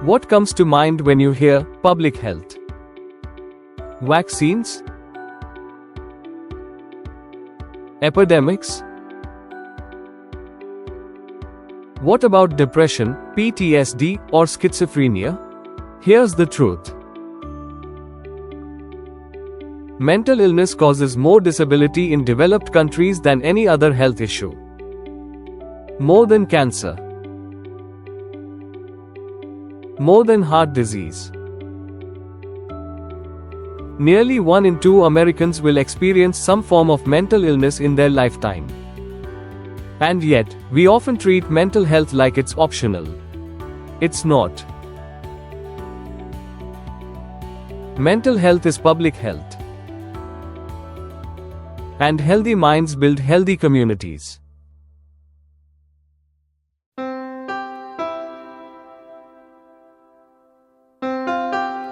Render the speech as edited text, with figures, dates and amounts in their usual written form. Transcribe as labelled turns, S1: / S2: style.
S1: What comes to mind when you hear public health? Vaccines? Epidemics? What about depression, PTSD, or schizophrenia? Here's the truth. Mental illness causes more disability in developed countries than any other health issue. More than cancer. More than heart disease. Nearly 1 in 2 Americans will experience some form of mental illness in their lifetime. And yet, we often treat mental health like it's optional. It's not. Mental health is public health. And healthy minds build healthy communities.